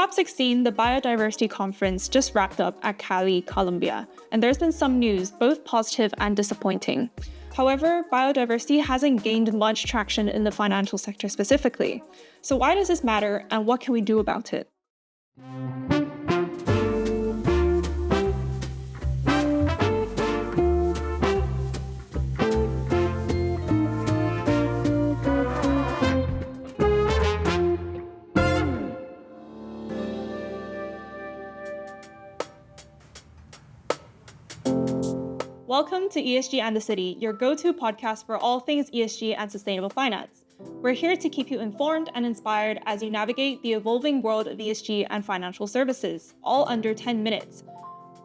COP16, the Biodiversity Conference, just wrapped up at Cali, Colombia, and there's been some news, both positive and disappointing. However, biodiversity hasn't gained much traction in the financial sector specifically. So why does this matter, and what can we do about it? Welcome to ESG and the City, your go-to podcast for all things ESG and sustainable finance. We're here to keep you informed and inspired as you navigate the evolving world of ESG and financial services, all under 10 minutes.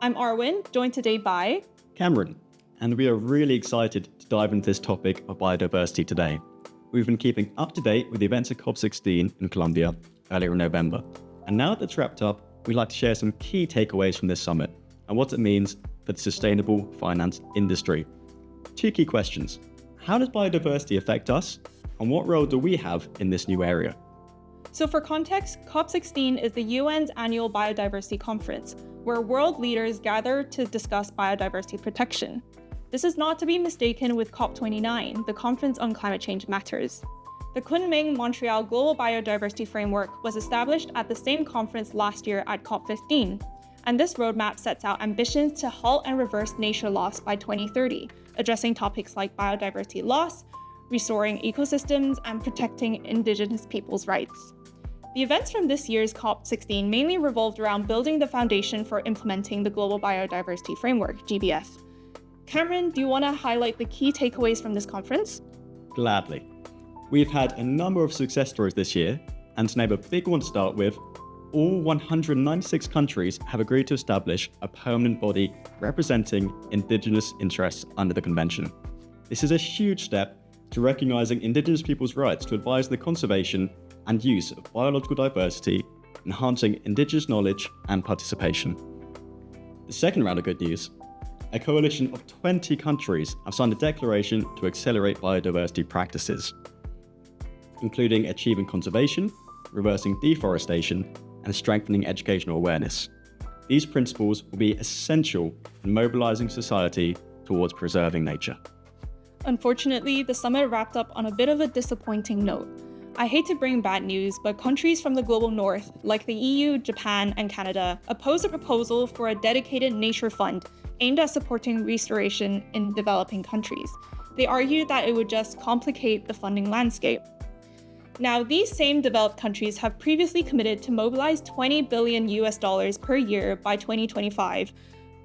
I'm Arwen, joined today by Cameron, and we are really excited to dive into this topic of biodiversity today. We've been keeping up to date with the events of COP16 in Colombia earlier in November, and now that it's wrapped up, we'd like to share some key takeaways from this summit and what it means for the sustainable finance industry. Two key questions. How does biodiversity affect us? And what role do we have in this new area? So for context, COP16 is the UN's annual biodiversity conference, where world leaders gather to discuss biodiversity protection. This is not to be mistaken with COP29, the Conference on Climate Change Matters. The Kunming-Montreal Global Biodiversity Framework was established at the same conference last year at COP15. And this roadmap sets out ambitions to halt and reverse nature loss by 2030, addressing topics like biodiversity loss, restoring ecosystems, and protecting Indigenous peoples' rights. The events from this year's COP16 mainly revolved around building the foundation for implementing the Global Biodiversity Framework, GBF. Cameron, do you want to highlight the key takeaways from this conference? Gladly. We've had a number of success stories this year, and to name a big one to start with, all 196 countries have agreed to establish a permanent body representing Indigenous interests under the Convention. This is a huge step to recognising Indigenous people's rights to advise the conservation and use of biological diversity, enhancing Indigenous knowledge and participation. The second round of good news, a coalition of 20 countries have signed a declaration to accelerate biodiversity practices, including achieving conservation, reversing deforestation, and strengthening educational awareness. These principles will be essential in mobilizing society towards preserving nature. Unfortunately, the summit wrapped up on a bit of a disappointing note. I hate to bring bad news, but countries from the global north, like the EU, Japan, and Canada, opposed a proposal for a dedicated nature fund aimed at supporting restoration in developing countries. They argued that it would just complicate the funding landscape. Now, these same developed countries have previously committed to mobilize $20 billion per year by 2025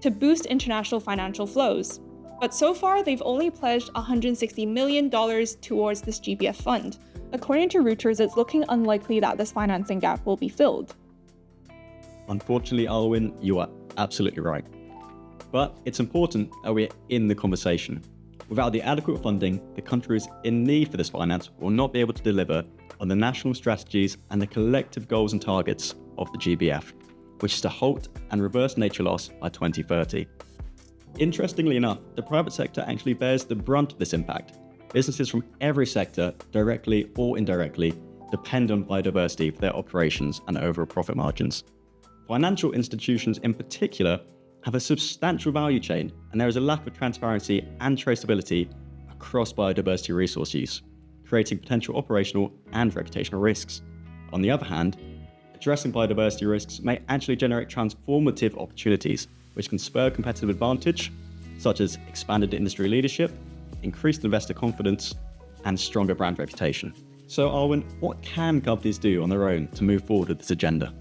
to boost international financial flows. But so far, they've only pledged $160 million towards this GBF fund. According to Reuters, it's looking unlikely that this financing gap will be filled. Unfortunately, Arwen, you are absolutely right. But it's important that we're in the conversation. Without the adequate funding, the countries in need for this finance will not be able to deliver on the national strategies and the collective goals and targets of the GBF, which is to halt and reverse nature loss by 2030. Interestingly enough, the private sector actually bears the brunt of this impact. Businesses from every sector, directly or indirectly, depend on biodiversity for their operations and overall profit margins. Financial institutions in particular have a substantial value chain, and there is a lack of transparency and traceability across biodiversity resource use, creating potential operational and reputational risks. On the other hand, addressing biodiversity risks may actually generate transformative opportunities, which can spur competitive advantage, such as expanded industry leadership, increased investor confidence, and stronger brand reputation. So Arwen, what can companies do on their own to move forward with this agenda?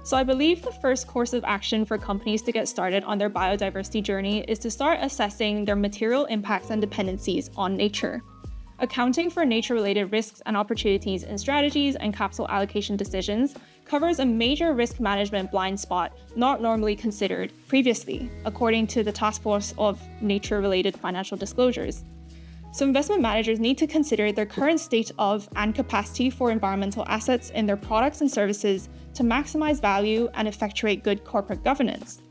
So I believe the first course of action for companies to get started on their biodiversity journey is to start assessing their material impacts and dependencies on nature. Accounting for nature-related risks and opportunities in strategies and capital allocation decisions covers a major risk management blind spot not normally considered previously, according to the Task Force of Nature-Related Financial Disclosures. So investment managers need to consider their current state of and capacity for environmental assets in their products and services to maximize value and effectuate good corporate governance.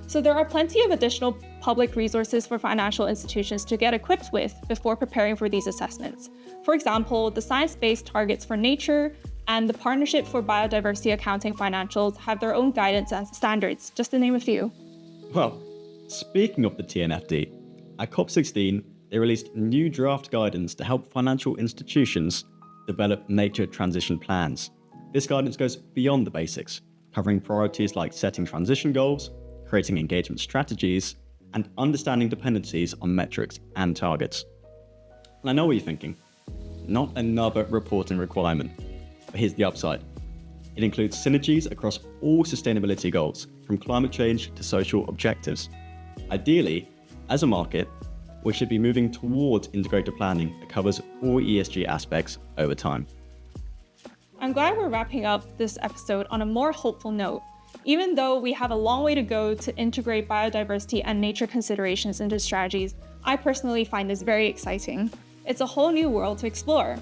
So there are plenty of additional public resources for financial institutions to get equipped with before preparing for these assessments. For example, the Science-Based Targets for Nature, and the Partnership for Biodiversity Accounting Financials have their own guidance and standards, just to name a few. Well, speaking of the TNFD, at COP16, they released new draft guidance to help financial institutions develop nature transition plans. This guidance goes beyond the basics, covering priorities like setting transition goals, creating engagement strategies, and understanding dependencies on metrics and targets. And I know what you're thinking, not another reporting requirement, but here's the upside. It includes synergies across all sustainability goals, from climate change to social objectives. Ideally, as a market, we should be moving towards integrated planning that covers all ESG aspects over time. I'm glad we're wrapping up this episode on a more hopeful note. Even though we have a long way to go to integrate biodiversity and nature considerations into strategies, I personally find this very exciting. It's a whole new world to explore.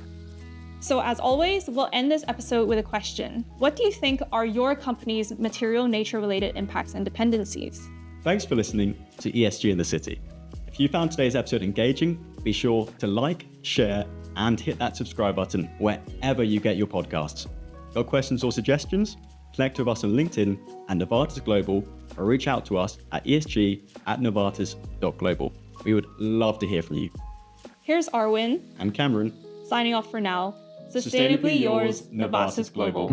So as always, we'll end this episode with a question. What do you think are your company's material nature-related impacts and dependencies? Thanks for listening to ESG in the City. If you found today's episode engaging, be sure to like, share, and hit that subscribe button wherever you get your podcasts. Got questions or suggestions? Connect with us on LinkedIn and Novartis Global, or reach out to us at esg@novartis.global. We would love to hear from you. Here's Arwen and Cameron, signing off for now. Sustainably yours, Novartis Global.